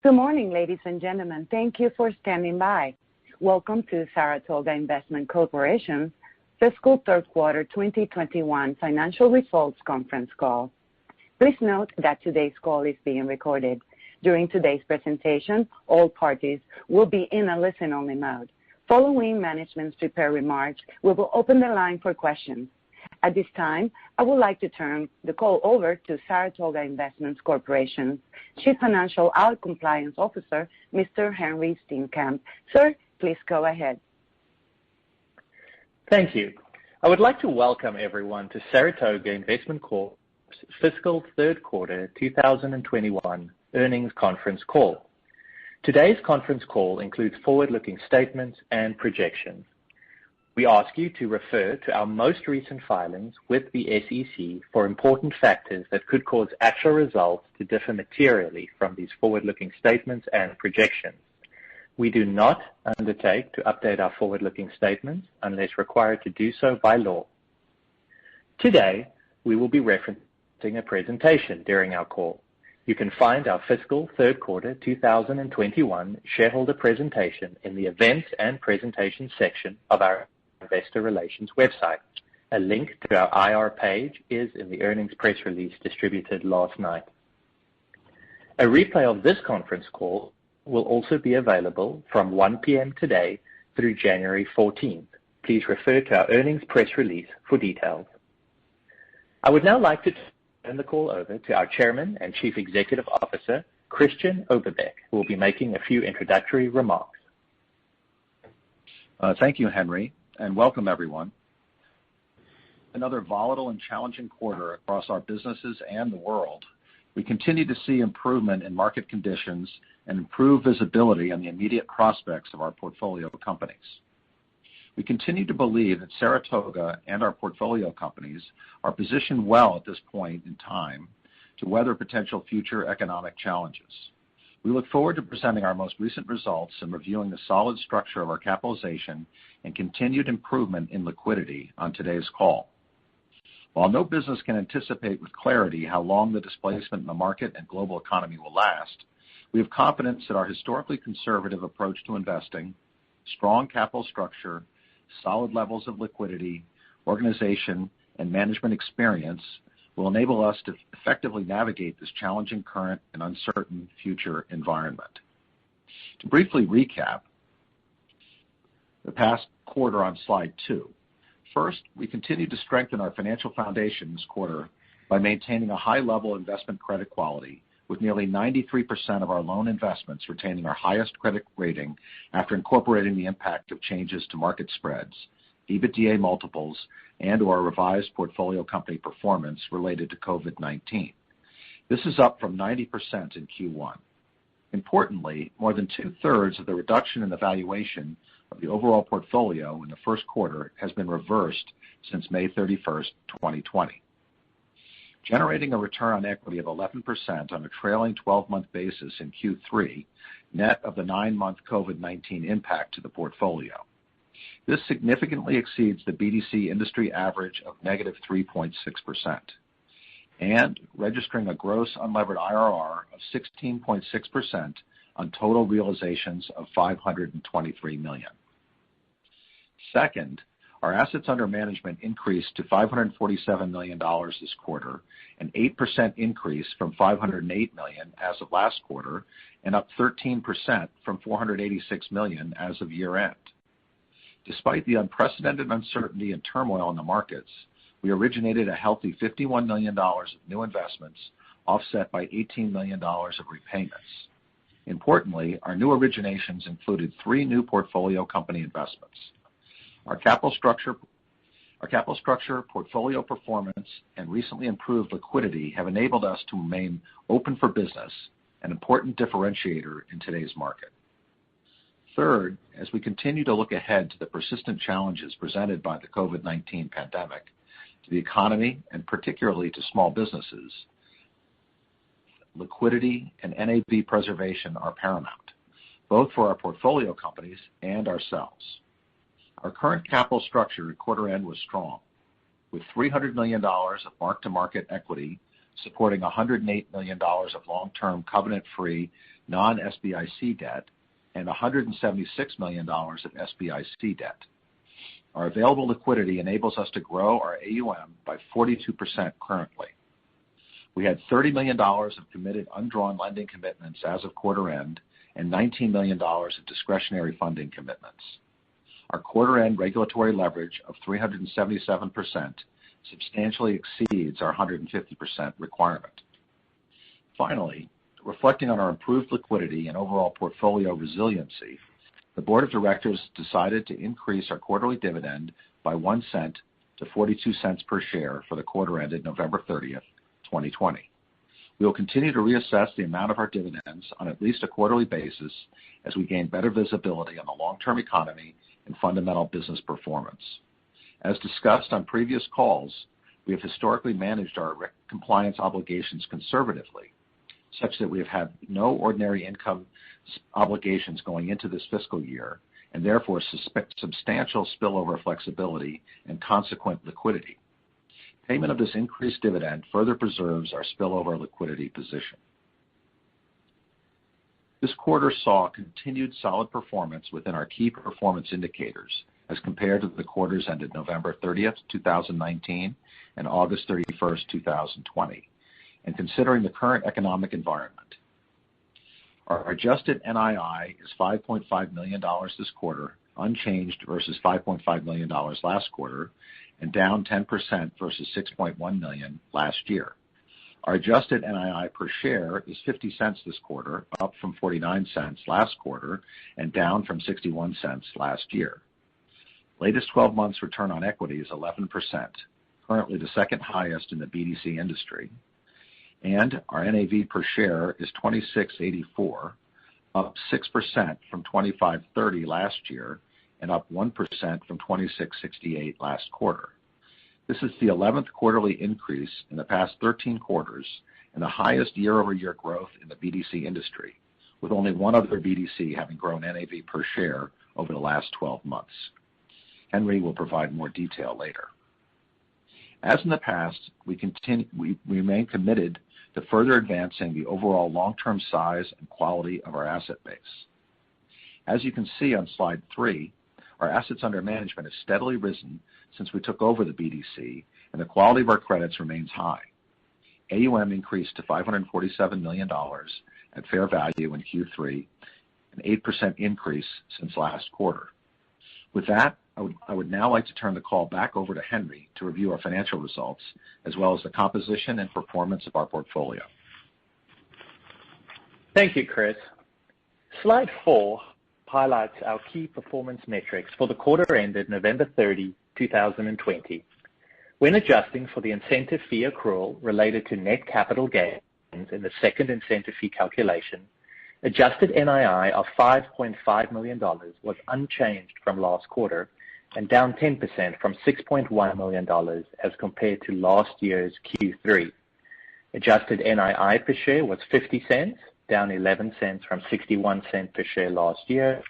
Good morning, ladies and gentlemen. Thank you for standing by. Welcome to Saratoga Investment Corporation's fiscal third quarter 2021 financial results conference call. Please note that today's call is being recorded. During today's presentation, all parties will be in a listen-only mode. Following management's prepared remarks, we will open the line for questions. At this time, I would like to turn the call over to Saratoga Investment Corporation's Chief Financial and Compliance Officer, Mr. Henry Steenkamp. Sir, please go ahead. Thank you. I would like to welcome everyone to Saratoga Investment Corp's fiscal third quarter 2021 earnings conference call. Today's conference call includes forward-looking statements and projections. We ask you to refer to our most recent filings with the SEC for important factors that could cause actual results to differ materially from these forward-looking statements and projections. We do not undertake to update our forward-looking statements unless required to do so by law. Today, we will be referencing a presentation during our call. You can find our fiscal third quarter 2021 shareholder presentation in the Events and Presentation section of our Investor Relations website. A link to our IR page is in the earnings press release distributed last night. A replay of this conference call will also be available from 1 p.m. today through January 14th. Please refer to our earnings press release for details. I would now like to turn the call over to our Chairman and Chief Executive Officer, Christian Oberbeck, who will be making a few introductory remarks. Thank you, Henry, and welcome everyone. Another volatile and challenging quarter across our businesses and the world. We continue to see improvement in market conditions and improved visibility on the immediate prospects of our portfolio companies. We continue to believe that Saratoga and our portfolio companies are positioned well at this point in time to weather potential future economic challenges. We look forward to presenting our most recent results and reviewing the solid structure of our capitalization and continued improvement in liquidity on today's call. While no business can anticipate with clarity how long the displacement in the market and global economy will last, we have confidence that our historically conservative approach to investing, strong capital structure, solid levels of liquidity, organization, and management experience will enable us to effectively navigate this challenging current and uncertain future environment. To briefly recap the past quarter on slide 2. First, we continue to strengthen our financial foundation this quarter by maintaining a high level of investment credit quality, with nearly 93% of our loan investments retaining our highest credit rating after incorporating the impact of changes to market spreads, EBITDA multiples, and/or revised portfolio company performance related to COVID-19. This is up from 90% in Q1. Importantly, more than 2/3 of the reduction in the valuation of the overall portfolio in the first quarter has been reversed since May 31st, 2020. Generating a return on equity of 11% on a trailing 12-month basis in Q3, net of the 9-month COVID-19 impact to the portfolio. This significantly exceeds the BDC industry average of negative 3.6%, and registering a gross unlevered IRR of 16.6% on total realizations of $523 million. Second, our assets under management increased to $547 million this quarter, an 8% increase from $508 million as of last quarter, and up 13% from $486 million as of year-end. Despite the unprecedented uncertainty and turmoil in the markets, we originated a healthy $51 million of new investments, offset by $18 million of repayments. Importantly, our new originations included 3 new portfolio company investments. Our capital structure, portfolio performance, and recently improved liquidity have enabled us to remain open for business, an important differentiator in today's market. Third, as we continue to look ahead to the persistent challenges presented by the COVID-19 pandemic to the economy and particularly to small businesses, liquidity and NAV preservation are paramount, both for our portfolio companies and ourselves. Our current capital structure at quarter end was strong, with $300 million of mark-to-market equity supporting $108 million of long-term covenant-free non-SBIC debt, and $176 million of SBIC debt. Our available liquidity enables us to grow our AUM by 42% currently. We had $30 million of committed undrawn lending commitments as of quarter end and $19 million of discretionary funding commitments. Our quarter end regulatory leverage of 377% substantially exceeds our 150% requirement. Finally, reflecting on our improved liquidity and overall portfolio resiliency, the Board of Directors decided to increase our quarterly dividend by 1 cent to 42 cents per share for the quarter ended November 30th, 2020. We will continue to reassess the amount of our dividends on at least a quarterly basis as we gain better visibility on the long-term economy and fundamental business performance. As discussed on previous calls, we have historically managed our compliance obligations conservatively, such that we have had no ordinary income obligations going into this fiscal year, and therefore substantial spillover flexibility and consequent liquidity. Payment of this increased dividend further preserves our spillover liquidity position. This quarter saw continued solid performance within our key performance indicators as compared to the quarters ended November 30th, 2019 and August 31st, 2020, and considering the current economic environment. Our adjusted NII is $5.5 million this quarter, unchanged versus $5.5 million last quarter, and down 10% versus $6.1 million last year. Our adjusted NII per share is 50 cents this quarter, up from 49 cents last quarter, and down from 61 cents last year. Latest 12 months return on equity is 11%, currently the second highest in the BDC industry, and our NAV per share is $26.84, up 6% from $25.30 last year, and up 1% from $26.68 last quarter. This is the 11th quarterly increase in the past 13 quarters and the highest year-over-year growth in the BDC industry, with only one other BDC having grown NAV per share over the last 12 months. Henry will provide more detail later. As in the past, we remain committed to further advancing the overall long-term size and quality of our asset base. As you can see on slide 3, our assets under management has steadily risen since we took over the BDC, and the quality of our credits remains high. AUM increased to $547 million at fair value in Q3, an 8% increase since last quarter. With that, I would now like to turn the call back over to Henry to review our financial results, as well as the composition and performance of our portfolio. Thank you, Chris. Slide 4 highlights our key performance metrics for the quarter ended November 30, 2020. When adjusting for the incentive fee accrual related to net capital gains in the second incentive fee calculation, adjusted NII of $5.5 million was unchanged from last quarter and down 10% from $6.1 million as compared to last year's Q3. Adjusted NII per share was 50 cents, down 11 cents from 61 cents per share last year,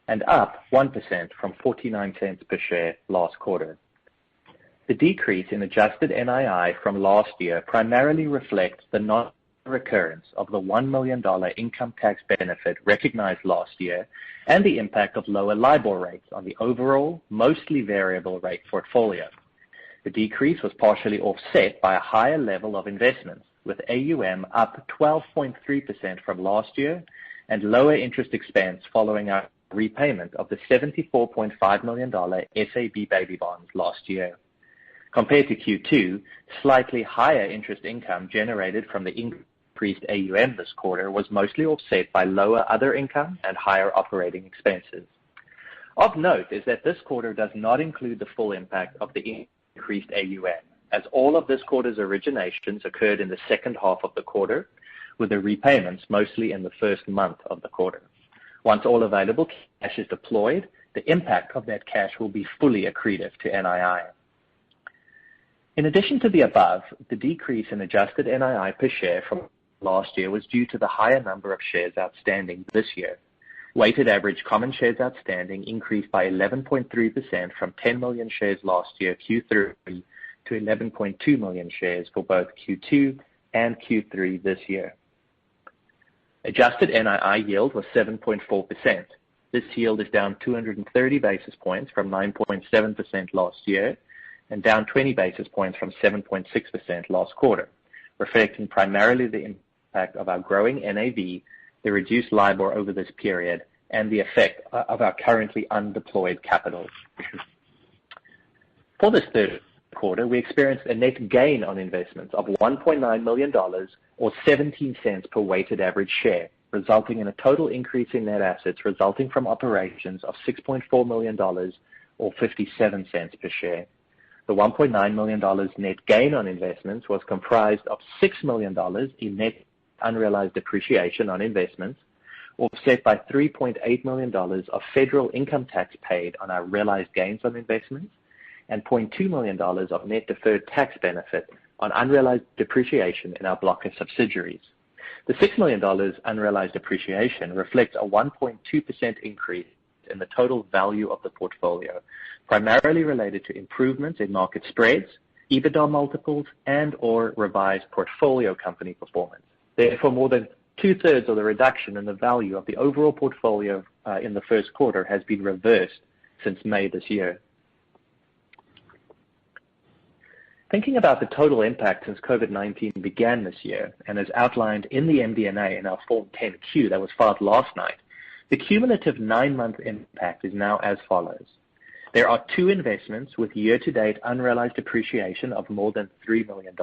and up 1% from 49 cents per share last quarter. The decrease in adjusted NII from last year primarily reflects the non-recurrence of the $1 million income tax benefit recognized last year and the impact of lower LIBOR rates on the overall, mostly variable rate portfolio. The decrease was partially offset by a higher level of investments, with AUM up 12.3% from last year and lower interest expense following our repayment of the $74.5 million SAB baby bonds last year. Compared to Q2, slightly higher interest income generated from the increased AUM this quarter was mostly offset by lower other income and higher operating expenses. Of note is that this quarter does not include the full impact of the increased AUM, as all of this quarter's originations occurred in the second half of the quarter, with the repayments mostly in the first month of the quarter. Once all available cash is deployed, the impact of that cash will be fully accretive to NII. In addition to the above, the decrease in adjusted NII per share from last year was due to the higher number of shares outstanding this year. Weighted average common shares outstanding increased by 11.3% from 10 million shares last year, Q3, to 11.2 million shares for both Q2 and Q3 this year. Adjusted NII yield was 7.4%. This yield is down 230 basis points from 9.7% last year and down 20 basis points from 7.6% last quarter, reflecting primarily the impact of our growing NAV, the reduced LIBOR over this period, and the effect of our currently undeployed capital. For this third quarter, we experienced a net gain on investments of $1.9 million or 17 cents per weighted average share, resulting in a total increase in net assets resulting from operations of $6.4 million or 57 cents per share. The $1.9 million net gain on investments was comprised of $6 million in net unrealized depreciation on investments, offset by $3.8 million of federal income tax paid on our realized gains on investments, and $0.2 million of net deferred tax benefit on unrealized depreciation in our block of subsidiaries. The $6 million unrealized depreciation reflects a 1.2% increase in the total value of the portfolio, primarily related to improvements in market spreads, EBITDA multiples, and/or revised portfolio company performance. Therefore, more than two-thirds of the reduction in the value of the overall portfolio in the first quarter has been reversed since May this year. Thinking about the total impact since COVID-19 began this year, and as outlined in the MD&A in our Form 10-Q that was filed last night, the cumulative 9-month impact is now as follows. There are 2 investments with year-to-date unrealized depreciation of more than $3 million,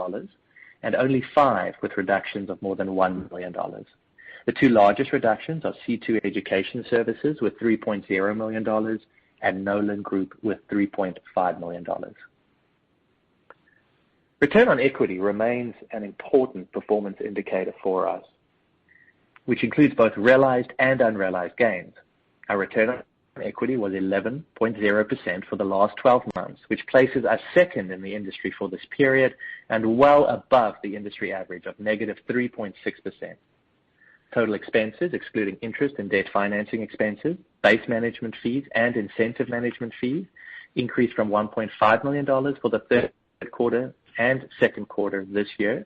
and only 5 with reductions of more than $1 million. The 2 largest reductions are C2 Education Services with $3.0 million and Nolan Group with $3.5 million. Return on equity remains an important performance indicator for us, which includes both realized and unrealized gains. Our return on equity was 11.0% for the last 12 months, which places us second in the industry for this period and well above the industry average of negative 3.6%. Total expenses, excluding interest and debt financing expenses, base management fees, and incentive management fees, increased from $1.5 million for the third quarter and second quarter this year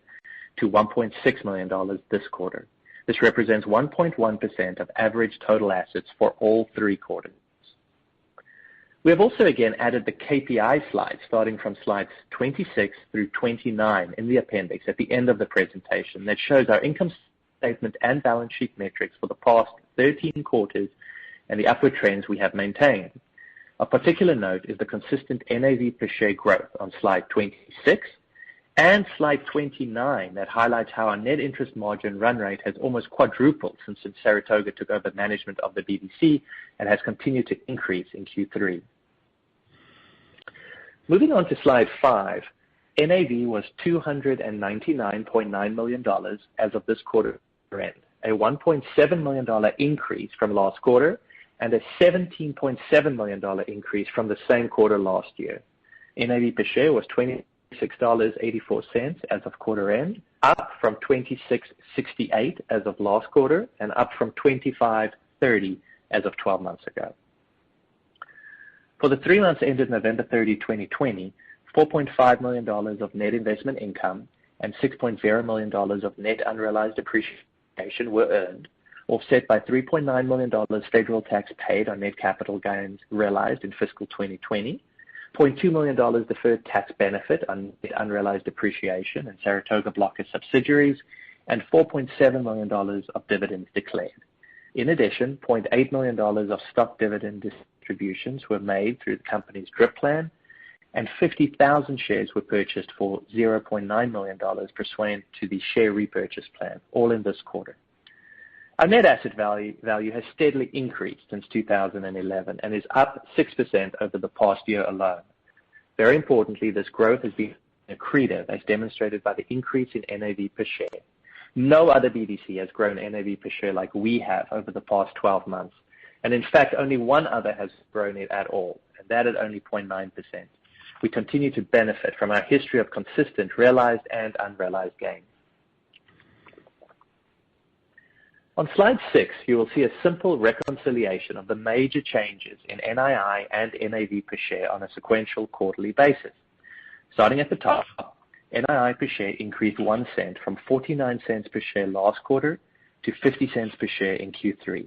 to $1.6 million this quarter. This represents 1.1% of average total assets for all 3 quarters. We have also again added the KPI slides starting from slides 26 through 29 in the appendix at the end of the presentation that shows our income statement and balance sheet metrics for the past 13 quarters and the upward trends we have maintained. Of particular note is the consistent NAV per share growth on slide 26 and slide 29 that highlights how our net interest margin run rate has almost quadrupled since Saratoga took over management of the BDC and has continued to increase in Q3. Moving on to slide 5, NAV was $299.9 million as of this quarter end, a $1.7 million increase from last quarter and a $17.7 million increase from the same quarter last year. NAV per share was $26.84 as of quarter end, up from $26.68 as of last quarter and up from $25.30 as of 12 months ago. For the 3 months ended November 30, 2020, $4.5 million of net investment income and $6.0 million of net unrealized appreciation were earned, offset by $3.9 million federal tax paid on net capital gains realized in fiscal 2020, $0.2 million deferred tax benefit on net unrealized depreciation in Saratoga block of subsidiaries, and $4.7 million of dividends declared. In addition, $0.8 million of stock dividend distributions were made through the company's DRIP plan, and 50,000 shares were purchased for $0.9 million pursuant to the share repurchase plan, all in this quarter. Our net asset value has steadily increased since 2011 and is up 6% over the past year alone. Very importantly, this growth has been accretive as demonstrated by the increase in NAV per share. No other BDC has grown NAV per share like we have over the past 12 months. And in fact, only one other has grown it at all, and that at only 0.9%. We continue to benefit from our history of consistent realized and unrealized gains. On slide 6, you will see a simple reconciliation of the major changes in NII and NAV per share on a sequential quarterly basis. Starting at the top, NII per share increased 1 cent from 49 cents per share last quarter to 50 cents per share in Q3.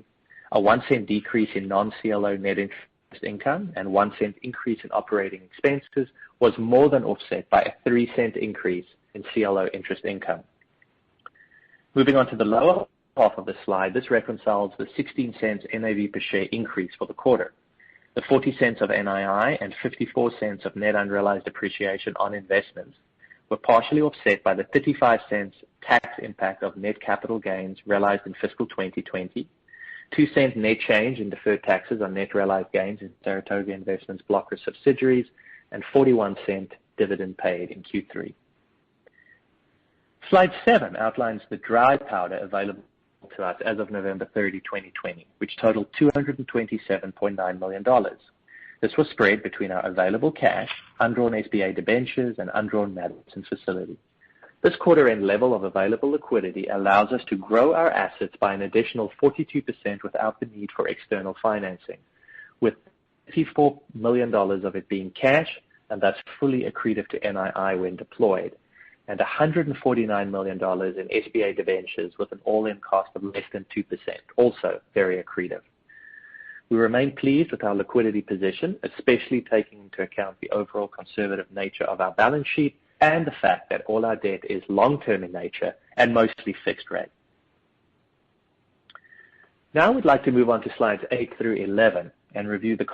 A 1 cent decrease in non-CLO net interest income and 1 cent increase in operating expenses was more than offset by a 3 cent increase in CLO interest income. Moving on to the lower half of the slide, this reconciles the 16 cents NAV per share increase for the quarter. The 40 cents of NII and 54 cents of net unrealized appreciation on investments were partially offset by the 35 cents tax impact of net capital gains realized in fiscal 2020, 2 cent net change in deferred taxes on net realized gains in Saratoga Investments blocker subsidiaries, and 41 cent dividend paid in Q3. Slide 7 outlines the dry powder available to us as of November 30, 2020, which totaled $227.9 million. This was spread between our available cash, undrawn SBA debentures, and undrawn Madison facility. This quarter-end level of available liquidity allows us to grow our assets by an additional 42% without the need for external financing, with $54 million of it being cash, and that's fully accretive to NII when deployed, and $149 million in SBA debentures with an all-in cost of less than 2%, also very accretive. We remain pleased with our liquidity position, especially taking into account the overall conservative nature of our balance sheet and the fact that all our debt is long-term in nature and mostly fixed rate. Now we'd like to move on to slides 8 through 11 and review the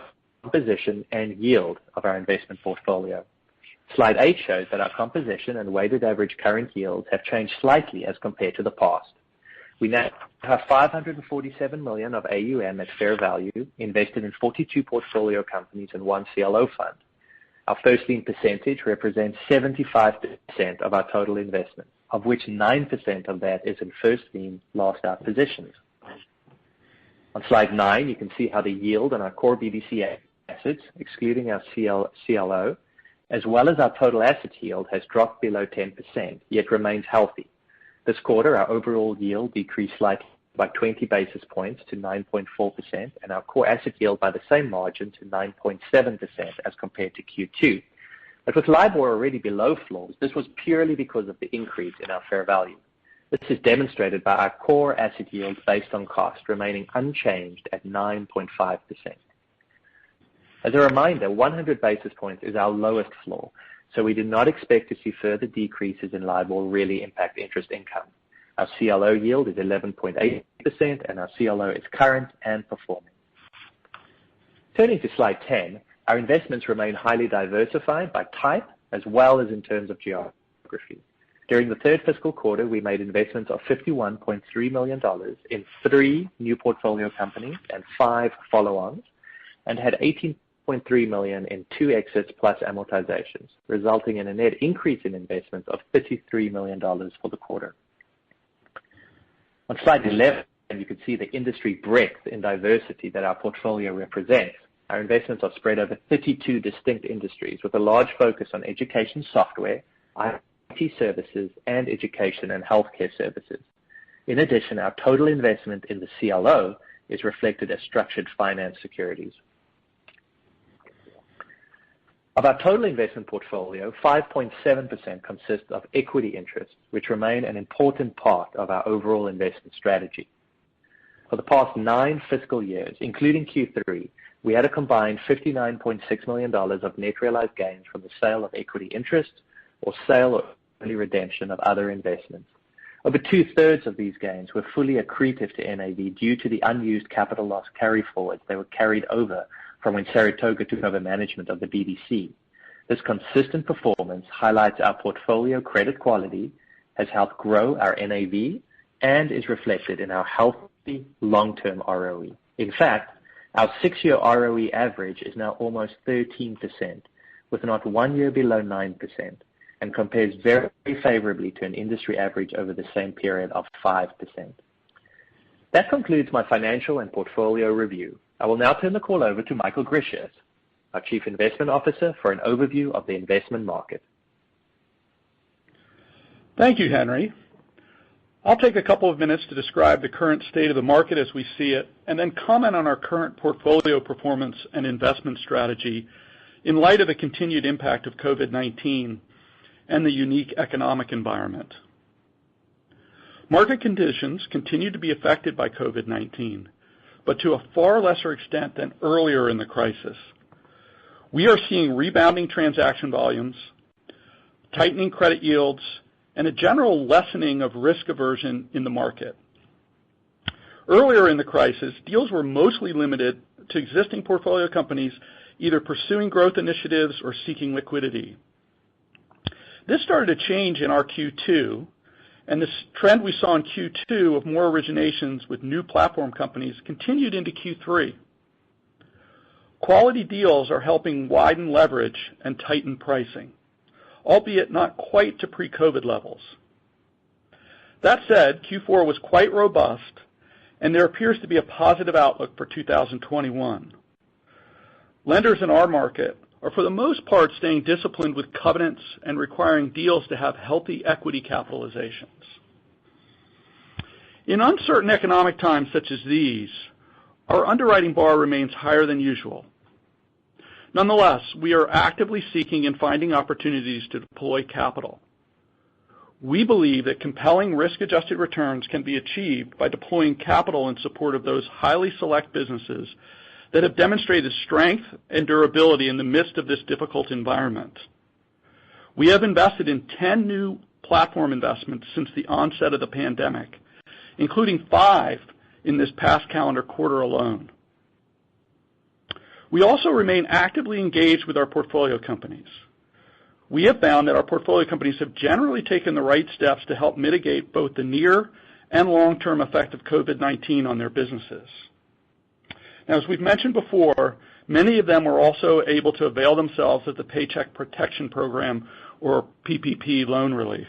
composition and yield of our investment portfolio. Slide 8 shows that our composition and weighted average current yields have changed slightly as compared to the past. We now have $547 million of AUM at fair value invested in 42 portfolio companies and 1 CLO fund. Our first lien percentage represents 75% of our total investment, of which 9% of that is in first lien last out positions. On slide 9, you can see how the yield on our core BDC assets, excluding our CLO, as well as our total asset yield, has dropped below 10%, yet remains healthy. This quarter, our overall yield decreased slightly by 20 basis points to 9.4%, and our core asset yield by the same margin to 9.7% as compared to Q2. But with LIBOR already below floors, this was purely because of the increase in our fair value. This is demonstrated by our core asset yield based on cost remaining unchanged at 9.5%. As a reminder, 100 basis points is our lowest floor, so we do not expect to see further decreases in LIBOR really impact interest income. Our CLO yield is 11.8%, and our CLO is current and performing. Turning to slide 10, our investments remain highly diversified by type as well as in terms of geography. During the third fiscal quarter, we made investments of $51.3 million in 3 new portfolio companies and 5 follow-ons, and had $18.3 million in 2 exits plus amortizations, resulting in a net increase in investments of $33 million for the quarter. On slide 11, you can see the industry breadth and diversity that our portfolio represents. Our investments are spread over 32 distinct industries with a large focus on education software, IT services, and education and healthcare services. In addition, our total investment in the CLO is reflected as structured finance securities. Of our total investment portfolio, 5.7% consists of equity interests, which remain an important part of our overall investment strategy. For the past 9 fiscal years, including Q3, we had a combined $59.6 million of net realized gains from the sale of equity interests or sale or early redemption of other investments. Over 2/3 of these gains were fully accretive to NAV due to the unused capital loss carryforwards that were carried over from when Saratoga took over management of the BDC. This consistent performance highlights our portfolio credit quality, has helped grow our NAV, and is reflected in our healthy long-term ROE. In fact, our 6-year ROE average is now almost 13%, with not 1 year below 9%, and compares very favorably to an industry average over the same period of 5%. That concludes my financial and portfolio review. I will now turn the call over to Michael Grisius, our Chief Investment Officer, for an overview of the investment market. Thank you, Henry. I'll take a couple of minutes to describe the current state of the market as we see it, and then comment on our current portfolio performance and investment strategy in light of the continued impact of COVID-19 and the unique economic environment. Market conditions continue to be affected by COVID-19, but to a far lesser extent than earlier in the crisis. We are seeing rebounding transaction volumes, tightening credit yields, and a general lessening of risk aversion in the market. Earlier in the crisis, deals were mostly limited to existing portfolio companies either pursuing growth initiatives or seeking liquidity. This started to change in our Q2, and this trend we saw in Q2 of more originations with new platform companies continued into Q3. Quality deals are helping widen leverage and tighten pricing, albeit not quite to pre-COVID levels. That said, Q4 was quite robust, and there appears to be a positive outlook for 2021. Lenders in our market are for the most part staying disciplined with covenants and requiring deals to have healthy equity capitalizations. In uncertain economic times such as these, our underwriting bar remains higher than usual. Nonetheless, we are actively seeking and finding opportunities to deploy capital. We believe that compelling risk-adjusted returns can be achieved by deploying capital in support of those highly select businesses that have demonstrated strength and durability in the midst of this difficult environment. We have invested in 10 new platform investments since the onset of the pandemic, including 5 in this past calendar quarter alone. We also remain actively engaged with our portfolio companies. We have found that our portfolio companies have generally taken the right steps to help mitigate both the near and long-term effect of COVID-19 on their businesses. Now, as we've mentioned before, many of them were also able to avail themselves of the Paycheck Protection Program, or PPP, loan relief.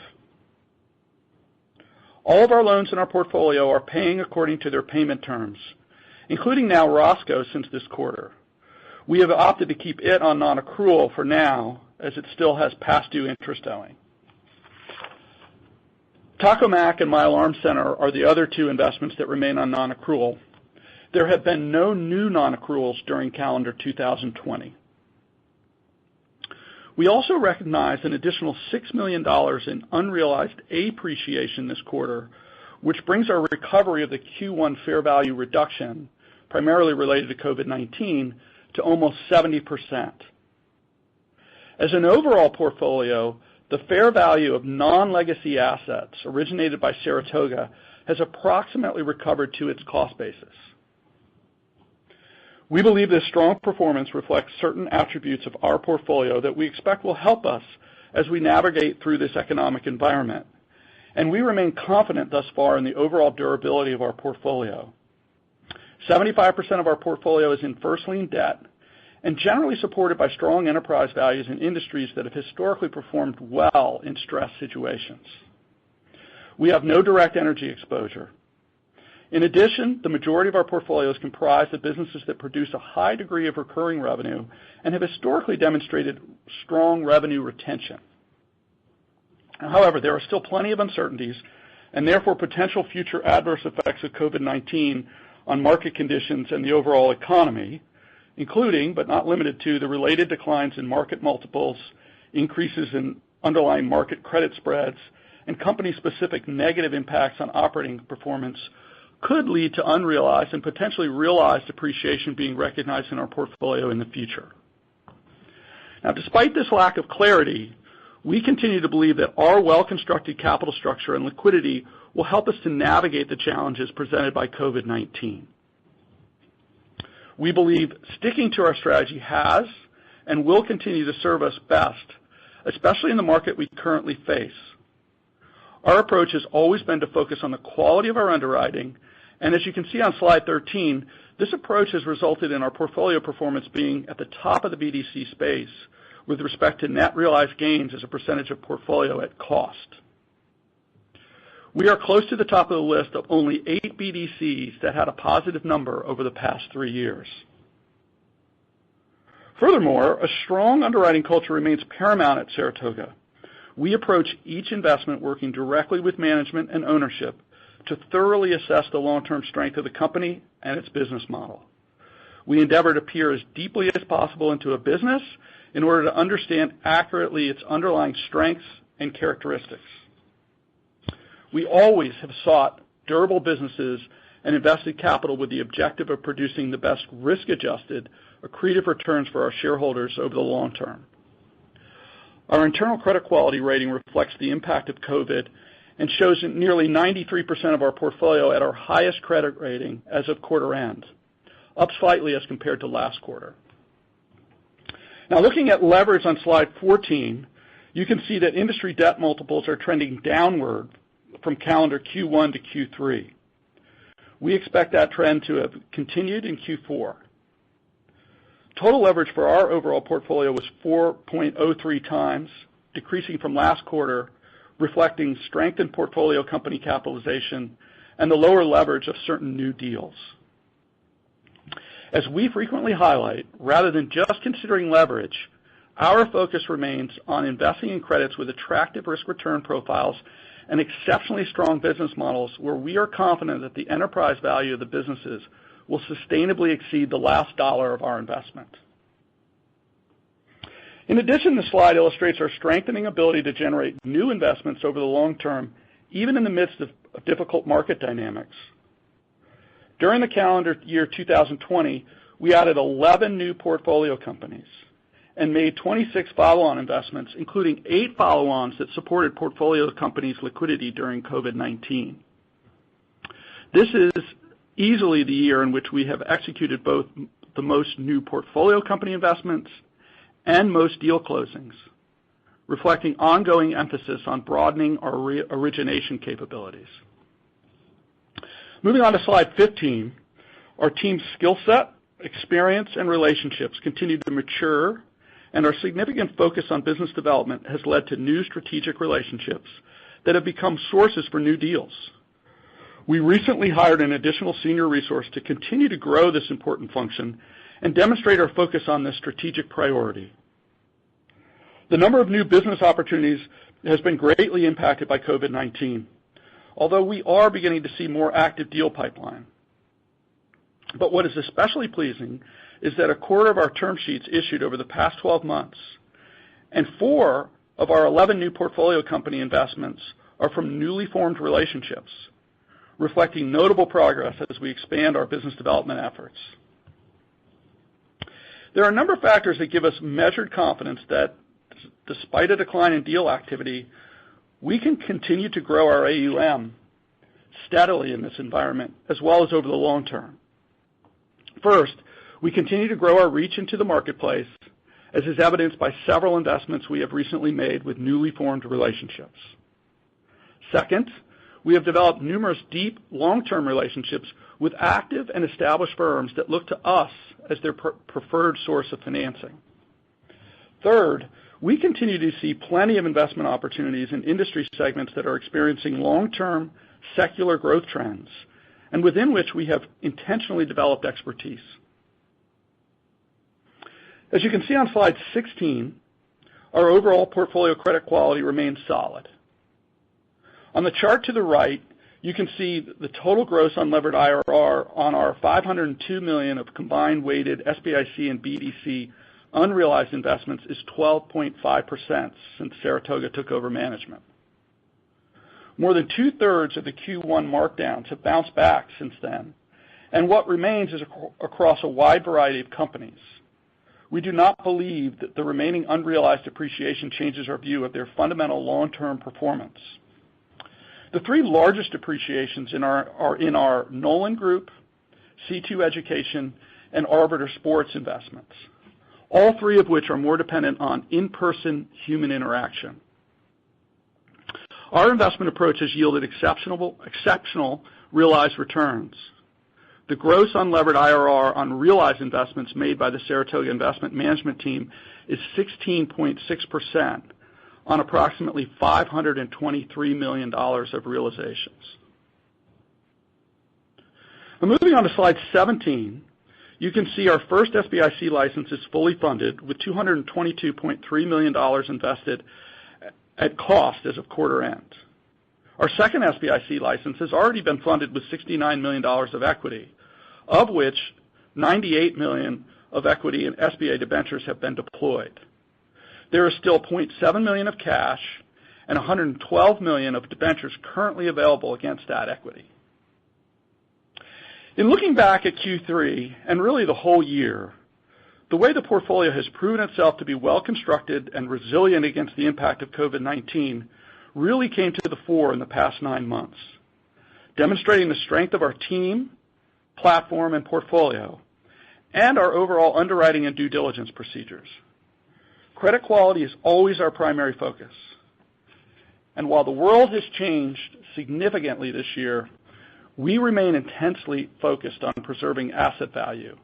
All of our loans in our portfolio are paying according to their payment terms, including now Roscoe since this quarter. We have opted to keep it on non-accrual for now, as it still has past due interest owing. Taco Mac and My Alarm Center are the other 2 investments that remain on non-accrual. There have been no new non-accruals during calendar 2020. We also recognized an additional $6 million in unrealized appreciation this quarter, which brings our recovery of the Q1 fair value reduction, primarily related to COVID-19, to almost 70%. As an overall portfolio, the fair value of non-legacy assets originated by Saratoga has approximately recovered to its cost basis. We believe this strong performance reflects certain attributes of our portfolio that we expect will help us as we navigate through this economic environment, and we remain confident thus far in the overall durability of our portfolio. 75% of our portfolio is in first lien debt and generally supported by strong enterprise values in industries that have historically performed well in stress situations. We have no direct energy exposure. In addition, the majority of our portfolio is comprised of businesses that produce a high degree of recurring revenue and have historically demonstrated strong revenue retention. However, there are still plenty of uncertainties and therefore potential future adverse effects of COVID-19 on market conditions and the overall economy, including, but not limited to, the related declines in market multiples, increases in underlying market credit spreads, and company-specific negative impacts on operating performance could lead to unrealized and potentially realized appreciation being recognized in our portfolio in the future. Now, despite this lack of clarity, we continue to believe that our well-constructed capital structure and liquidity will help us to navigate the challenges presented by COVID-19. We believe sticking to our strategy has and will continue to serve us best, especially in the market we currently face. Our approach has always been to focus on the quality of our underwriting, and as you can see on slide 13, this approach has resulted in our portfolio performance being at the top of the BDC space with respect to net realized gains as a percentage of portfolio at cost. We are close to the top of the list of only 8 BDCs that had a positive number over the past 3 years. Furthermore, a strong underwriting culture remains paramount at Saratoga. We approach each investment working directly with management and ownership to thoroughly assess the long-term strength of the company and its business model. We endeavor to peer as deeply as possible into a business in order to understand accurately its underlying strengths and characteristics. We always have sought durable businesses and invested capital with the objective of producing the best risk-adjusted, accretive returns for our shareholders over the long term. Our internal credit quality rating reflects the impact of COVID and shows that nearly 93% of our portfolio at our highest credit rating as of quarter end, up slightly as compared to last quarter. Now, looking at leverage on slide 14, you can see that industry debt multiples are trending downward from calendar Q1 to Q3. We expect that trend to have continued in Q4. Total leverage for our overall portfolio was 4.03 times, decreasing from last quarter, reflecting strength in portfolio company capitalization and the lower leverage of certain new deals. As we frequently highlight, rather than just considering leverage, our focus remains on investing in credits with attractive risk-return profiles and exceptionally strong business models where we are confident that the enterprise value of the businesses will sustainably exceed the last dollar of our investment. In addition, the slide illustrates our strengthening ability to generate new investments over the long term, even in the midst of difficult market dynamics. During the calendar year 2020, we added 11 new portfolio companies and made 26 follow-on investments, including 8 follow-ons that supported portfolio companies' liquidity during COVID-19. This is easily the year in which we have executed both the most new portfolio company investments and most deal closings, reflecting ongoing emphasis on broadening our origination capabilities. Moving on to slide 15, our team's skill set, experience, and relationships continue to mature, and our significant focus on business development has led to new strategic relationships that have become sources for new deals. We recently hired an additional senior resource to continue to grow this important function and demonstrate our focus on this strategic priority. The number of new business opportunities has been greatly impacted by COVID-19, although we are beginning to see more active deal pipeline. But what is especially pleasing is that a quarter of our term sheets issued over the past 12 months and 4 of our 11 new portfolio company investments are from newly formed relationships, reflecting notable progress as we expand our business development efforts. There are a number of factors that give us measured confidence that, despite a decline in deal activity, we can continue to grow our AUM steadily in this environment, as well as over the long term. First, we continue to grow our reach into the marketplace, as is evidenced by several investments we have recently made with newly formed relationships. Second, we have developed numerous deep, long-term relationships with active and established firms that look to us as their preferred source of financing. Third, we continue to see plenty of investment opportunities in industry segments that are experiencing long-term secular growth trends, and within which we have intentionally developed expertise. As you can see on slide 16, our overall portfolio credit quality remains solid. On the chart to the right, you can see the total gross unlevered IRR on our $502 million of combined weighted SBIC and BDC unrealized investments is 12.5% since Saratoga took over management. More than 2/3 of the Q1 markdowns have bounced back since then, and what remains is across a wide variety of companies. We do not believe that the remaining unrealized appreciation changes our view of their fundamental long-term performance. The 3 largest appreciations are in our Nolan Group, C2 Education, and Arbiter Sports investments, all 3 of which are more dependent on in-person human interaction. Our investment approach has yielded exceptional realized returns. The gross unlevered IRR on realized investments made by the Saratoga Investment Management team is 16.6% on approximately $523 million of realizations. Now, moving on to slide 17, you can see our first SBIC license is fully funded with $222.3 million invested at cost as of quarter end. Our second SBIC license has already been funded with $69 million of equity, of which $98 million of equity in SBA debentures have been deployed. There is still $0.7 million of cash and $112 million of debentures currently available against that equity. In looking back at Q3, and really the whole year, the way the portfolio has proven itself to be well-constructed and resilient against the impact of COVID-19 really came to the fore in the past 9 months, demonstrating the strength of our team, platform, and portfolio, and our overall underwriting and due diligence procedures. Credit quality is always our primary focus. And while the world has changed significantly this year, we remain intensely focused on preserving asset value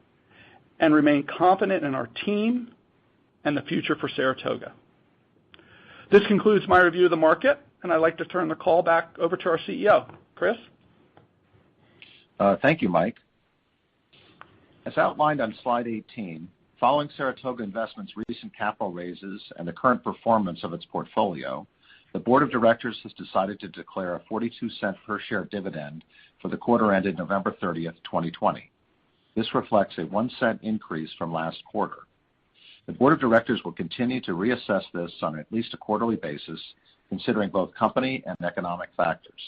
and remain confident in our team and the future for Saratoga. This concludes my review of the market, and I'd like to turn the call back over to our CEO. Chris? Thank you, Mike. As outlined on slide 18, following Saratoga Investment's recent capital raises and the current performance of its portfolio, the board of directors has decided to declare a 42-cent per share dividend for the quarter ended November 30th, 2020. This reflects a 1-cent increase from last quarter. The board of directors will continue to reassess this on at least a quarterly basis, considering both company and economic factors.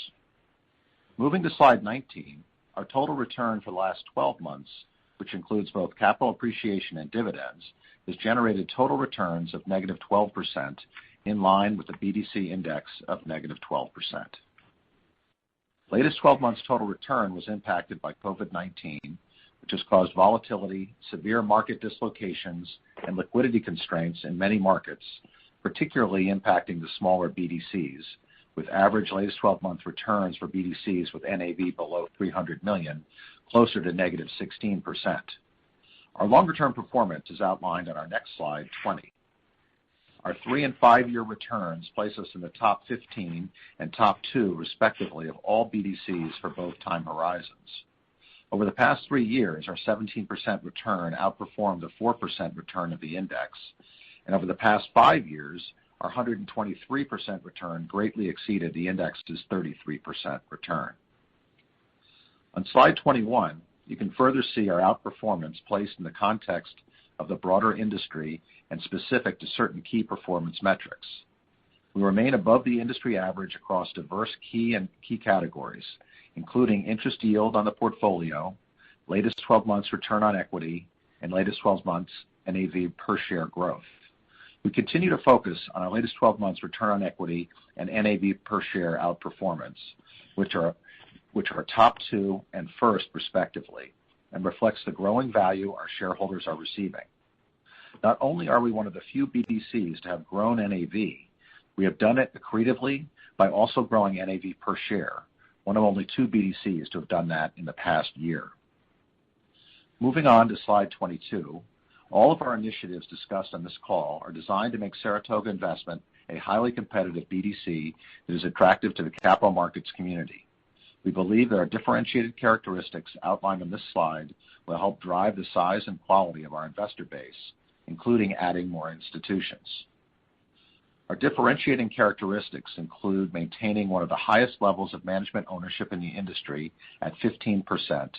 Moving to slide 19, our total return for the last 12 months, which includes both capital appreciation and dividends, has generated total returns of negative 12%, in line with the BDC index of negative 12%. Latest 12 months total return was impacted by COVID-19, which has caused volatility, severe market dislocations, and liquidity constraints in many markets, particularly impacting the smaller BDCs, with average latest 12-month returns for BDCs with NAV below $300 million, closer to negative 16%. Our longer-term performance is outlined on our next slide, 20. Our 3- and 5-year returns place us in the top 15 and top 2, respectively, of all BDCs for both time horizons. Over the past 3 years, our 17% return outperformed the 4% return of the index, and over the past 5 years, our 123% return greatly exceeded the index's 33% return. On slide 21, you can further see our outperformance placed in the context of the broader industry and specific to certain key performance metrics. We remain above the industry average across diverse key categories, including interest yield on the portfolio, latest 12 months return on equity, and latest 12 months NAV per share growth. We continue to focus on our latest 12 months return on equity and NAV per share outperformance, which are top 2 and first respectively, and reflects the growing value our shareholders are receiving. Not only are we one of the few BDCs to have grown NAV, we have done it accretively by also growing NAV per share, one of only 2 BDCs to have done that in the past year. Moving on to slide 22, all of our initiatives discussed on this call are designed to make Saratoga Investment a highly competitive BDC that is attractive to the capital markets community. We believe that our differentiated characteristics outlined on this slide will help drive the size and quality of our investor base, including adding more institutions. Our differentiating characteristics include maintaining one of the highest levels of management ownership in the industry at 15%,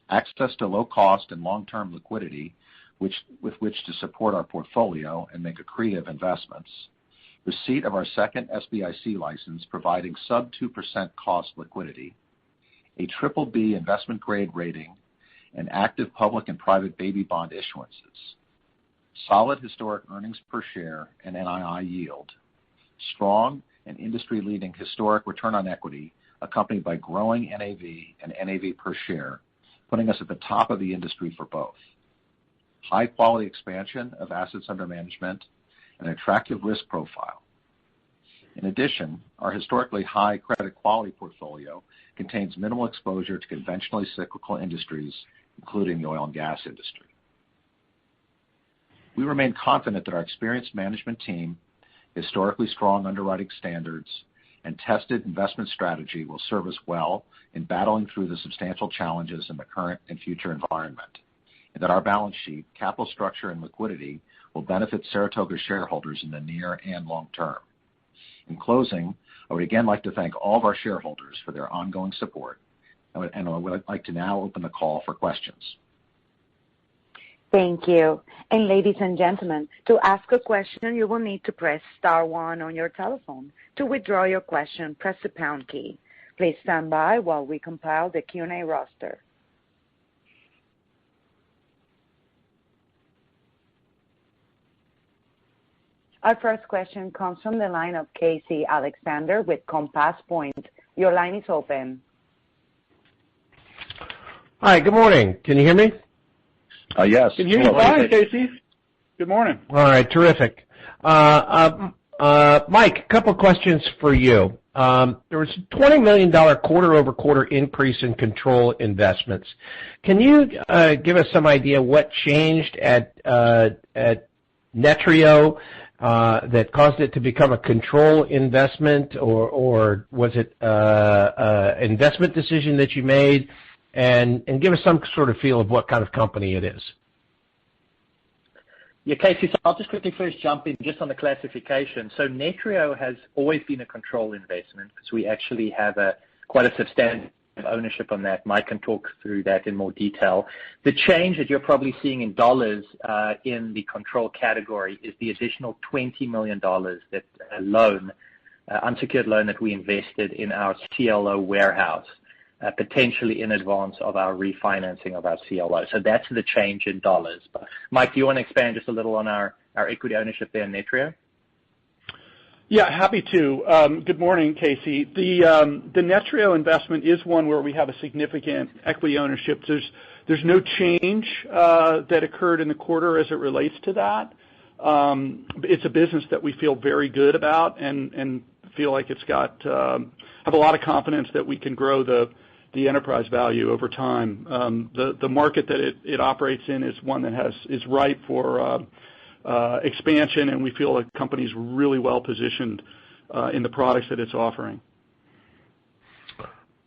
access to low cost and long-term liquidity with which to support our portfolio and make accretive investments, receipt of our second SBIC license providing sub 2% cost liquidity, a BBB investment grade rating, and active public and private baby bond issuances, solid historic earnings per share and NII yield, strong and industry-leading historic return on equity accompanied by growing NAV and NAV per share, putting us at the top of the industry for both, high-quality expansion of assets under management, and an attractive risk profile. In addition, our historically high credit quality portfolio contains minimal exposure to conventionally cyclical industries, including the oil and gas industry. We remain confident that our experienced management team, historically strong underwriting standards, and tested investment strategy will serve us well in battling through the substantial challenges in the current and future environment, and that our balance sheet, capital structure, and liquidity will benefit Saratoga shareholders in the near and long term. In closing, I would again like to thank all of our shareholders for their ongoing support, and I would like to now open the call for questions. Thank you. And ladies and gentlemen, to ask a question, you will need to press star 1 on your telephone. To withdraw your question, press the pound key. Please stand by while we compile the Q&A roster. Our first question comes from the line of Casey Alexander with Compass Point. Your line is open. Hi, good morning. Can you hear me? Yes. Can you hear me fine, Casey? Good morning. All right, terrific. Mike, a couple questions for you. There was a $20 million quarter-over-quarter increase in control investments. Can you give us some idea what changed at Netrio that caused it to become a control investment, or was it an investment decision that you made? And give us some sort of feel of what kind of company it is. Yeah, Casey, so I'll just quickly first jump in just on the classification. So Netrio has always been a control investment because we actually have quite a substantial ownership on that. Mike can talk through that in more detail. The change that you're probably seeing in dollars in the control category is the additional $20 million that unsecured loan that we invested in our CLO warehouse, potentially in advance of our refinancing of our CLO. So that's the change in dollars. But Mike, do you want to expand just a little on our equity ownership there in Netrio? Yeah, happy to. Good morning, Casey. The Netrio investment is one where we have a significant equity ownership. There's no change that occurred in the quarter as it relates to that. It's a business that we feel very good about and feel like it's got have a lot of confidence that we can grow the enterprise value over time. The market that it operates in is one that is ripe for expansion, and we feel the company's really well positioned in the products that it's offering.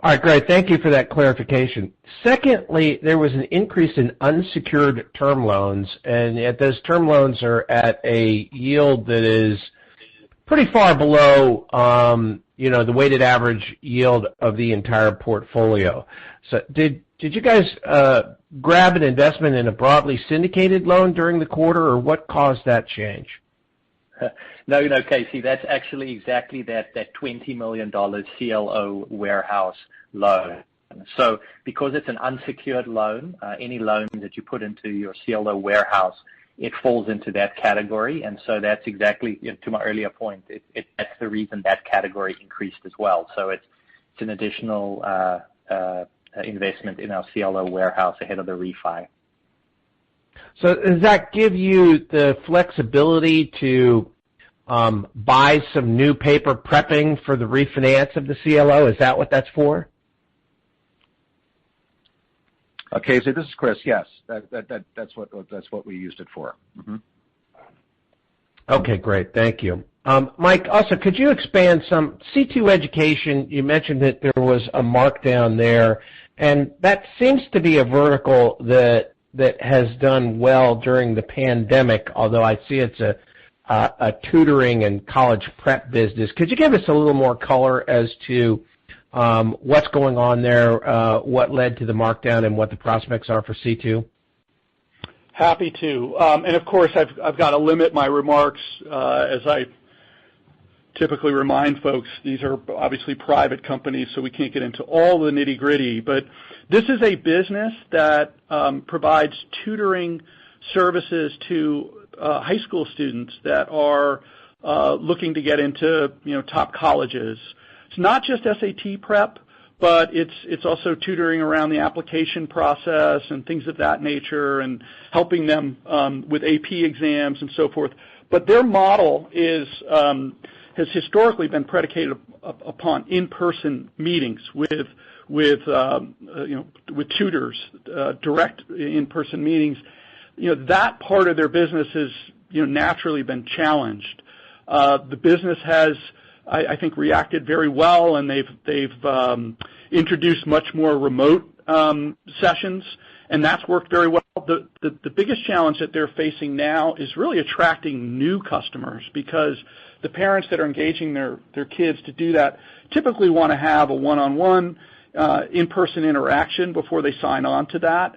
All right, great. Thank you for that clarification. Secondly, there was an increase in unsecured term loans, and yet those term loans are at a yield that is pretty far below the weighted average yield of the entire portfolio. So did you guys grab an investment in a broadly syndicated loan during the quarter, or what caused that change? No, Casey, that's actually exactly that $20 million CLO warehouse loan. So because it's an unsecured loan, any loan that you put into your CLO warehouse, it falls into that category. And so that's exactly, to my earlier point, that's the reason that category increased as well. So it's an additional investment in our CLO warehouse ahead of the refi. So does that give you the flexibility to buy some new paper prepping for the refinance of the CLO? Is that what that's for? Casey, this is Chris. Yes, that's what we used it for. Mm-hmm. Okay, great. Thank you. Mike, also, could you expand some C2 education? You mentioned that there was a markdown there, and that seems to be a vertical that has done well during the pandemic, although I see it's a tutoring and college prep business. Could you give us a little more color as to what's going on there, what led to the markdown, and what the prospects are for C2? Happy to. And of course, I've got to limit my remarks as I typically remind folks. These are obviously private companies, so we can't get into all the nitty-gritty. But this is a business that provides tutoring services to high school students that are looking to get into top colleges. It's not just SAT prep, but it's also tutoring around the application process and things of that nature, and helping them with AP exams and so forth. But their model has historically been predicated upon in-person meetings with tutors, direct in-person meetings. That part of their business has naturally been challenged. The business has, I think, reacted very well, and they've introduced much more remote sessions, and that's worked very well. The biggest challenge that they're facing now is really attracting new customers, because the parents that are engaging their kids to do that typically want to have a one-on-one in-person interaction before they sign on to that.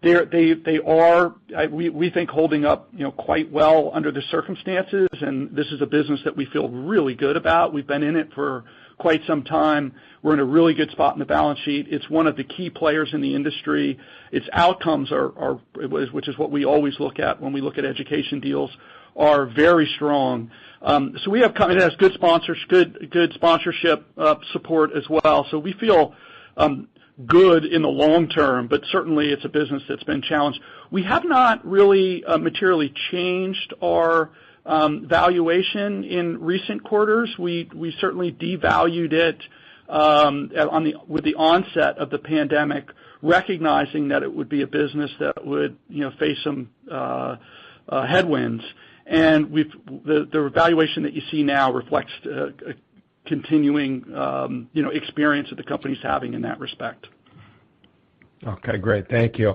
They are, we think, holding up, quite well under the circumstances, and this is a business that we feel really good about. We've been in it for quite some time. We're in a really good spot in the balance sheet. It's one of the key players in the industry. Its outcomes are, which is what we always look at when we look at education deals, are very strong. So we have, it has good sponsors, good sponsorship support as well. So we feel good in the long term, but certainly it's a business that's been challenged. We have not really materially changed our valuation in recent quarters. We certainly devalued it with the onset of the pandemic, recognizing that it would be a business that would face some headwinds. And the valuation that you see now reflects a continuing experience that the company's having in that respect. Okay, great. Thank you.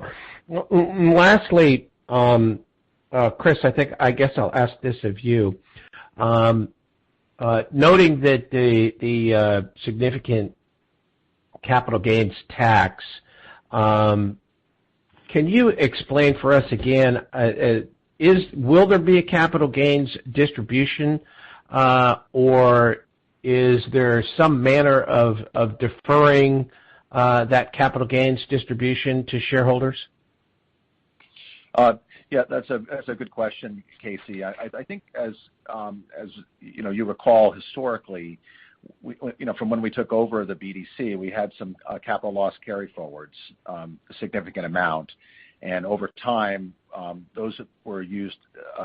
Lastly, Chris, I guess I'll ask this of you. Noting that the significant capital gains tax, can you explain for us again, will there be a capital gains distribution, or is there some manner of deferring that capital gains distribution to shareholders? Yeah, that's a good question, Casey. I think as you recall historically, from when we took over the BDC, we had some capital loss carryforwards, a significant amount, and over time those were used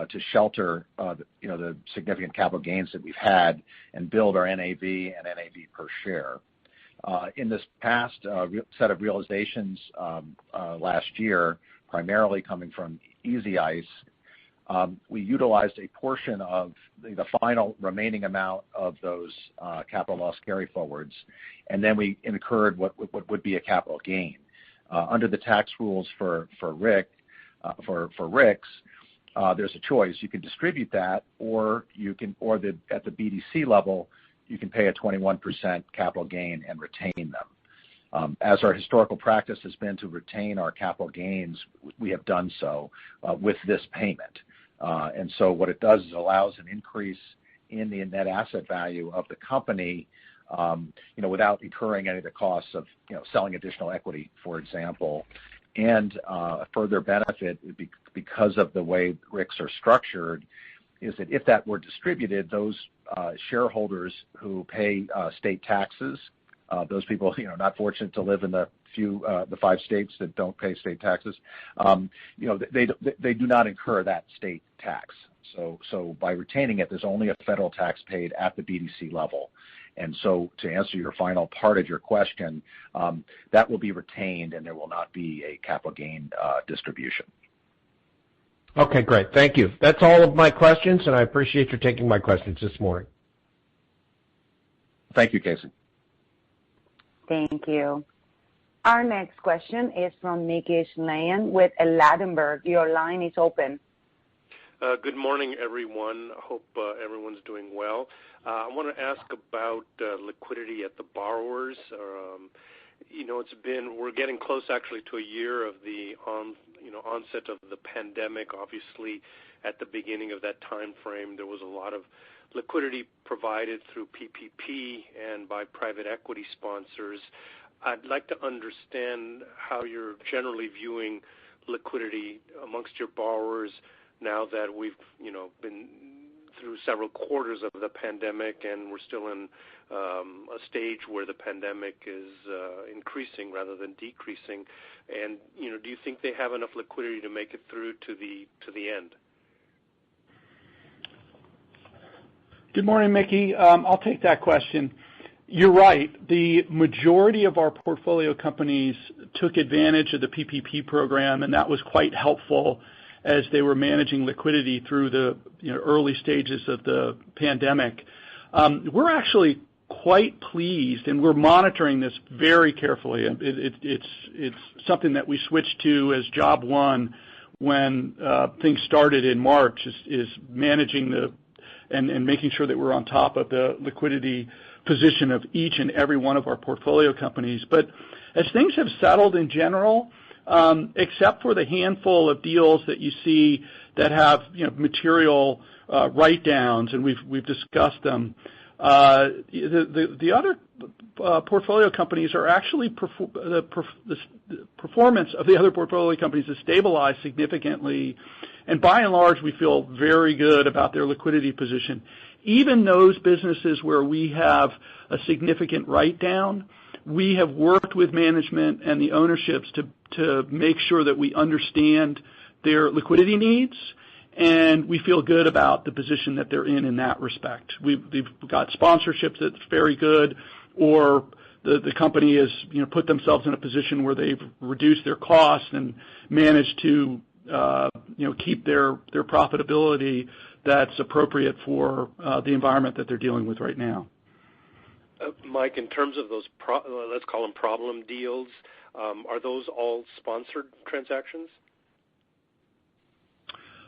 to shelter the significant capital gains that we've had and build our NAV and NAV per share. In this past set of realizations last year, primarily coming from Easy Ice, we utilized a portion of the final remaining amount of those capital loss carryforwards, and then we incurred what would be a capital gain. Under the tax rules for RICs, there's a choice. You can distribute that, or at the BDC level, you can pay a 21% capital gain and retain them. As our historical practice has been to retain our capital gains, we have done so with this payment. And so what it does is allows an increase in the net asset value of the company, without incurring any of the costs of selling additional equity, for example. And a further benefit, because of the way RICs are structured, is that if that were distributed, those shareholders who pay state taxes, those people not fortunate to live in the 5 states that don't pay state taxes, they do not incur that state tax. So by retaining it, there's only a federal tax paid at the BDC level. And so to answer your final part of your question, that will be retained and there will not be a capital gain distribution. Okay, great. Thank you. That's all of my questions, and I appreciate your taking my questions this morning. Thank you, Casey. Thank you. Our next question is from Mickey Schleien with Ladenburg. Your line is open. Good morning, everyone. I hope everyone's doing well. I want to ask about liquidity at the borrowers. We're getting close actually to a year of the onset of the pandemic. Obviously, at the beginning of that time frame, there was a lot of liquidity provided through PPP and by private equity sponsors. I'd like to understand how you're generally viewing liquidity amongst your borrowers now that we've been through several quarters of the pandemic and we're still in a stage where the pandemic is increasing rather than decreasing. And do you think they have enough liquidity to make it through to the end? Good morning, Mickey. I'll take that question. You're right. The majority of our portfolio companies took advantage of the PPP program, and that was quite helpful as they were managing liquidity through the early stages of the pandemic. We're actually quite pleased, and we're monitoring this very carefully. It's something that we switched to as job one when things started in March, is managing and making sure that we're on top of the liquidity position of each and every one of our portfolio companies. But as things have settled in general, except for the handful of deals that you see that have material write-downs, and we've discussed them. The other portfolio companies are actually the performance of the other portfolio companies has stabilized significantly, and by and large, we feel very good about their liquidity position. Even those businesses where we have a significant write-down, we have worked with management and the ownerships to make sure that we understand their liquidity needs, and we feel good about the position that they're in that respect. We've got sponsorships that's very good, or the company has put themselves in a position where they've reduced their costs and managed to keep their profitability that's appropriate for the environment that they're dealing with right now. Mike, in terms of those, let's call them problem deals, are those all sponsored transactions?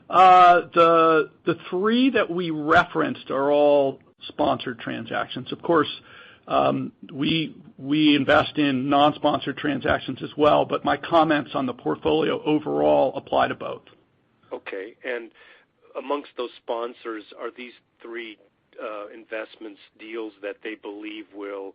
The three that we referenced are all sponsored transactions. Of course, we invest in non-sponsored transactions as well, but my comments on the portfolio overall apply to both. Okay, and amongst those sponsors, are these three investments deals that they believe will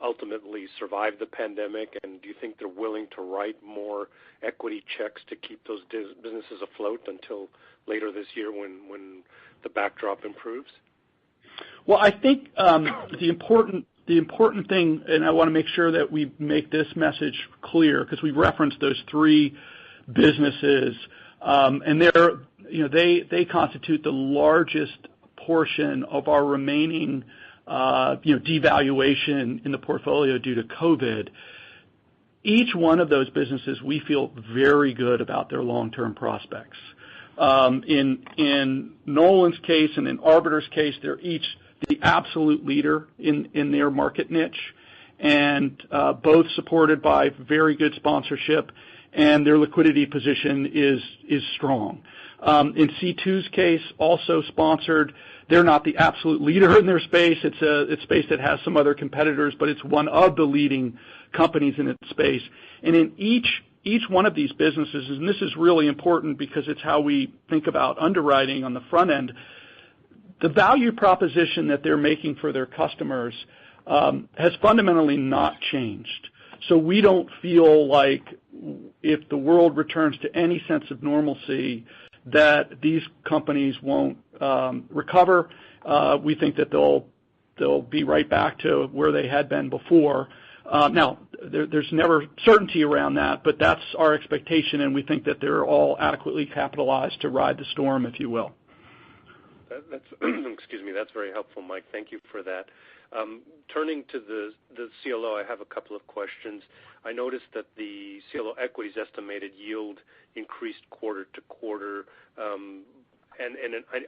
ultimately survive the pandemic, and do you think they're willing to write more equity checks to keep those businesses afloat until later this year when the backdrop improves? Well, I think the important thing, and I want to make sure that we make this message clear, because we referenced those three businesses, and they constitute the largest portion of our remaining devaluation in the portfolio due to COVID. Each one of those businesses, we feel very good about their long-term prospects. In Nolan's case and in Arbiter's case, they're each the absolute leader in their market niche, and both supported by very good sponsorship, and their liquidity position is strong. In C2's case, also sponsored, they're not the absolute leader in their space. It's a space that has some other competitors, but it's one of the leading companies in its space. And in each one of these businesses, and this is really important because it's how we think about underwriting on the front end, the value proposition that they're making for their customers has fundamentally not changed. So we don't feel like if the world returns to any sense of normalcy that these companies won't recover. We think that they'll be right back to where they had been before. Now, there's never certainty around that, but that's our expectation, and we think that they're all adequately capitalized to ride the storm, if you will. That's excuse me. That's very helpful, Mike. Thank you for that. Turning to the CLO, I have a couple of questions. I noticed that the CLO equity's estimated yield increased quarter to quarter, and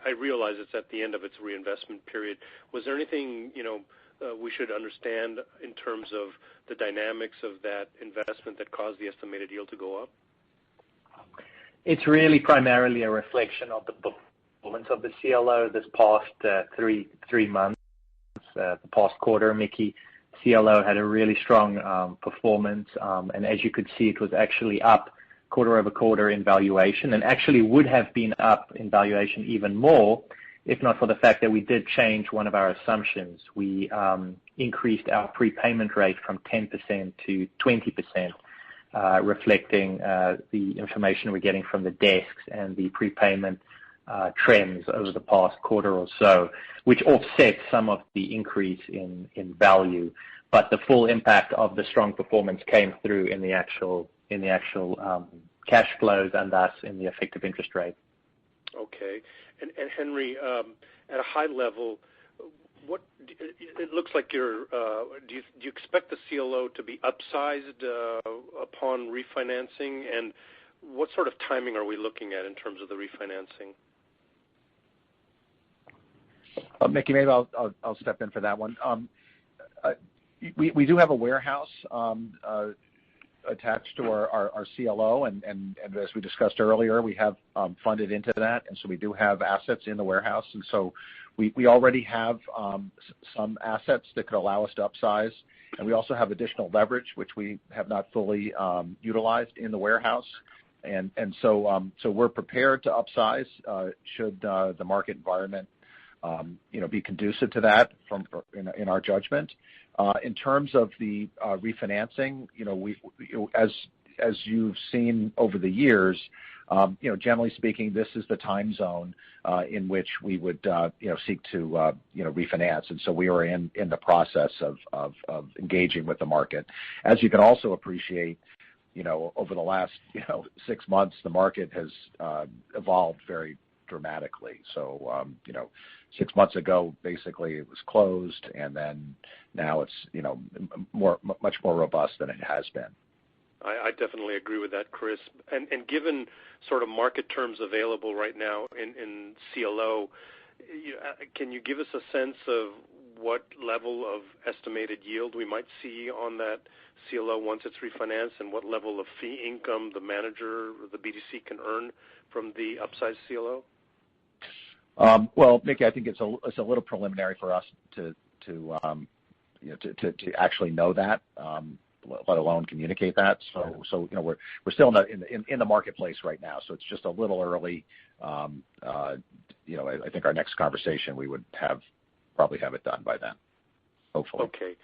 I realize it's at the end of its reinvestment period. Was there anything we should understand in terms of the dynamics of that investment that caused the estimated yield to go up? It's really primarily a reflection of the performance of the CLO this past three months. The past quarter, Mickey, CLO had a really strong performance, and as you could see, it was actually up quarter over quarter in valuation, and actually would have been up in valuation even more if not for the fact that we did change one of our assumptions. We increased our prepayment rate from 10% to 20%, reflecting the information we're getting from the desks and the prepayment trends over the past quarter or so, which offset some of the increase in value. But the full impact of the strong performance came through in the actual cash flows and thus in the effective interest rate. Okay. And Henry, at a high level, what it looks like do you expect the CLO to be upsized upon refinancing, and what sort of timing are we looking at in terms of the refinancing? Mickey, maybe I'll step in for that one. We do have a warehouse attached to our CLO, and as we discussed earlier, we have funded into that, and so we do have assets in the warehouse, and so we already have some assets that could allow us to upsize. And we also have additional leverage, which we have not fully utilized in the warehouse. And so we're prepared to upsize should the market environment be conducive to that in our judgment. In terms of the refinancing, as you've seen over the years, generally speaking, this is the time zone in which we would seek to refinance, and so we are in the process of engaging with the market. As you can also appreciate, over the last 6 months, the market has evolved very dramatically. So 6 months ago, basically it was closed, and then now it's much more robust than it has been. I definitely agree with that, Chris. And given sort of market terms available right now in CLO, can you give us a sense of what level of estimated yield we might see on that CLO once it's refinanced, and what level of fee income the manager or the BDC can earn from the upsized CLO? Well, Mickey, I think it's a little preliminary for us to actually know that, let alone communicate that. So we're still in the marketplace right now, so it's just a little early. I think our next conversation we would probably have it done by then, hopefully. Okay.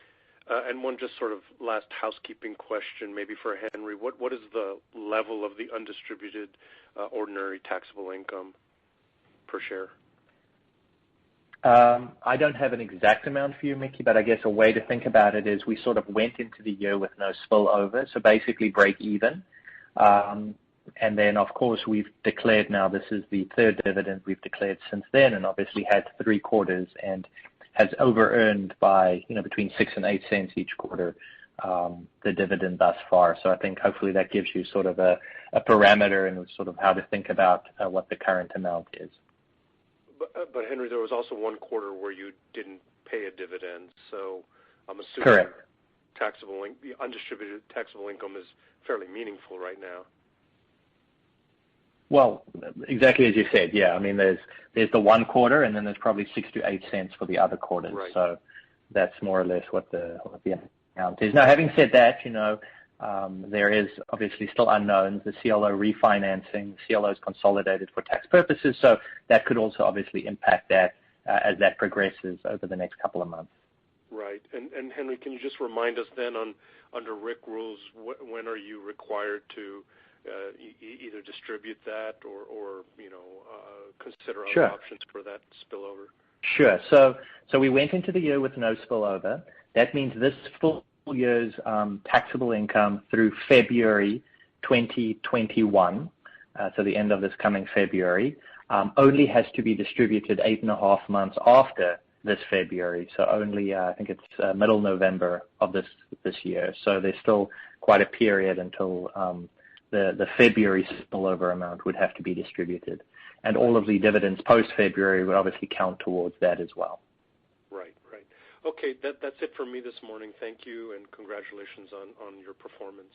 And one just sort of last housekeeping question, maybe for Henry. What is the level of the undistributed ordinary taxable income per share? I don't have an exact amount for you, Mickey, but I guess a way to think about it is we sort of went into the year with no spillover, so basically break even. And then, of course, we've declared now this is the third dividend we've declared since then, and obviously had 3 quarters and has over-earned by between 6 and 8 cents each quarter, the dividend thus far. So I think hopefully that gives you sort of a parameter and sort of how to think about what the current amount is. But Henry, there was also one quarter where you didn't pay a dividend, so I'm assuming Correct. The undistributed taxable income is fairly meaningful right now. Well, exactly as you said, yeah. I mean, there's the one quarter, and then there's probably 6 to 8 cents for the other quarters. Right. So that's more or less what the amount is. Now, having said that, there is obviously still unknowns. The CLO refinancing, the CLO is consolidated for tax purposes, so that could also obviously impact that as that progresses over the next couple of months. Right. And Henry, can you just remind us then under RIC rules, when are you required to either distribute that or consider other Sure. options for that spillover? Sure. So we went into the year with no spillover. That means this full year's taxable income through February 2021, so the end of this coming February, only has to be distributed 8.5 months after this February. So only, I think it's middle November of this year. So there's still quite a period until the February spillover amount would have to be distributed. And all of the dividends post-February would obviously count towards that as well. Right. Okay, that's it for me this morning. Thank you, and congratulations on your performance.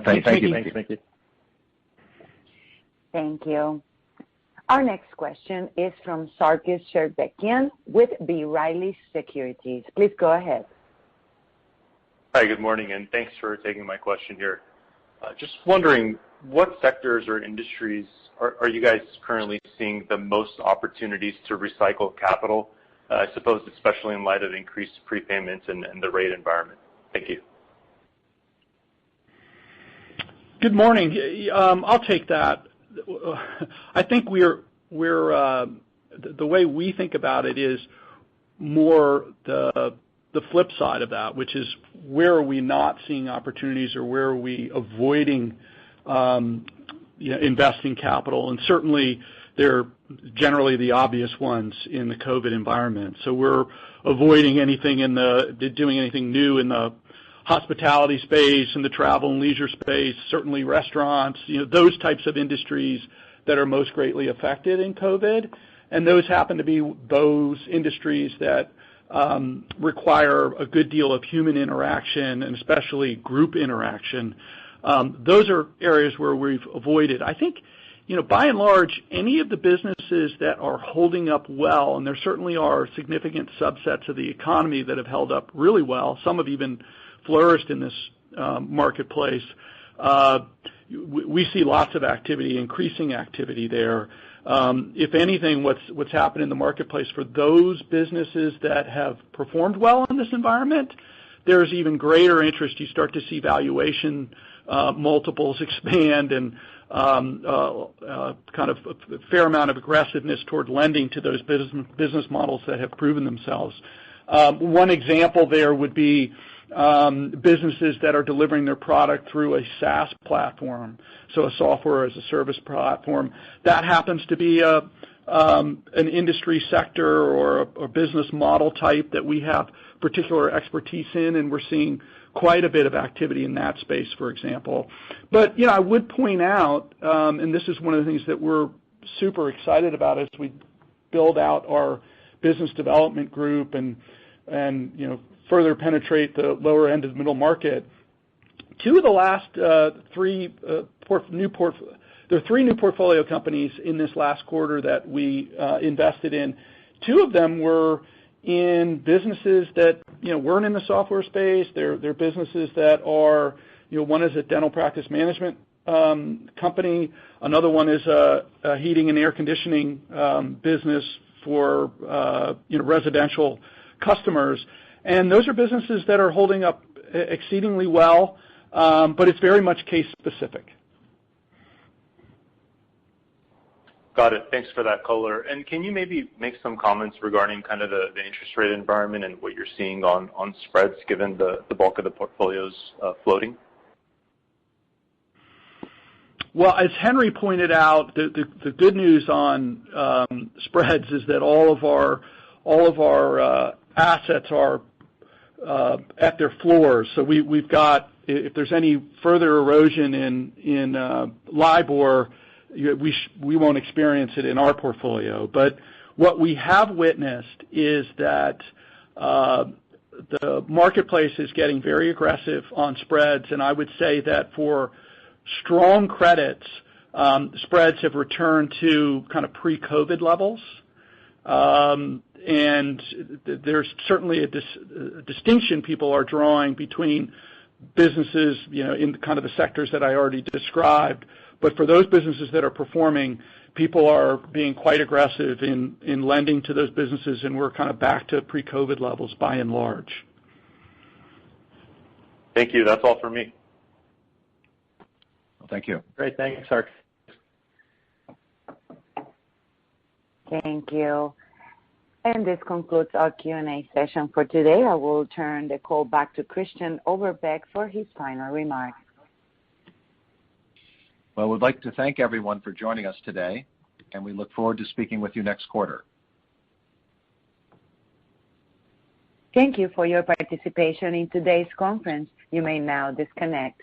Thank you. Thanks, Mickey. Thank you. Our next question is from Sarkis Sherbetkian with B. Riley Securities. Please go ahead. Hi, good morning, and thanks for taking my question here. Just wondering, what sectors or industries are you guys currently seeing the most opportunities to recycle capital? I suppose especially in light of increased prepayments and the rate environment. Thank you. Good morning. I'll take that. I think we're the way we think about it is more the flip side of that, which is where are we not seeing opportunities or where are we avoiding investing capital, and certainly they're generally the obvious ones in the COVID environment. So we're avoiding doing anything new in the hospitality space, in the travel and leisure space, certainly restaurants, those types of industries that are most greatly affected in COVID. And those happen to be those industries that require a good deal of human interaction and especially group interaction. Those are areas where we've avoided. I think by and large, any of the businesses that are holding up well, and there certainly are significant subsets of the economy that have held up really well, some have even flourished in this marketplace, we see lots of activity, increasing activity there. If anything, what's happened in the marketplace for those businesses that have performed well in this environment, there's even greater interest. You start to see valuation multiples expand and kind of a fair amount of aggressiveness toward lending to those business models that have proven themselves. One example there would be businesses that are delivering their product through a SaaS platform, so a software as a service platform. That happens to be an industry sector or a business model type that we have particular expertise in, and we're seeing quite a bit of activity in that space, for example. But, I would point out, and this is one of the things that we're super excited about as we build out our business development group and further penetrate the lower end of the middle market. Two of the last three new portfolio companies in this last quarter that we invested in. Two of them were in businesses that weren't in the software space. They're businesses that are, one is a dental practice management company. Another one is a heating and air conditioning business for residential customers. And those are businesses that are holding up exceedingly well, but it's very much case specific. Got it. Thanks for that color. And can you maybe make some comments regarding kind of the interest rate environment and what you're seeing on spreads given the bulk of the portfolio's floating? Well, as Henry pointed out, the good news on spreads is that all of our assets are at their floors. So we've got, if there's any further erosion in LIBOR, we won't experience it in our portfolio. But what we have witnessed is that the marketplace is getting very aggressive on spreads, and I would say that for strong credits, spreads have returned to kind of pre-COVID levels. And there's certainly a distinction people are drawing between businesses, in kind of the sectors that I already described. But for those businesses that are performing, people are being quite aggressive in lending to those businesses, and we're kind of back to pre-COVID levels by and large. Thank you. That's all for me. Well, thank you. Great. Thanks, Art. Thank you. And this concludes our Q&A session for today. I will turn the call back to Christian Overbeck for his final remarks. Well, we'd like to thank everyone for joining us today, and we look forward to speaking with you next quarter. Thank you for your participation in today's conference. You may now disconnect.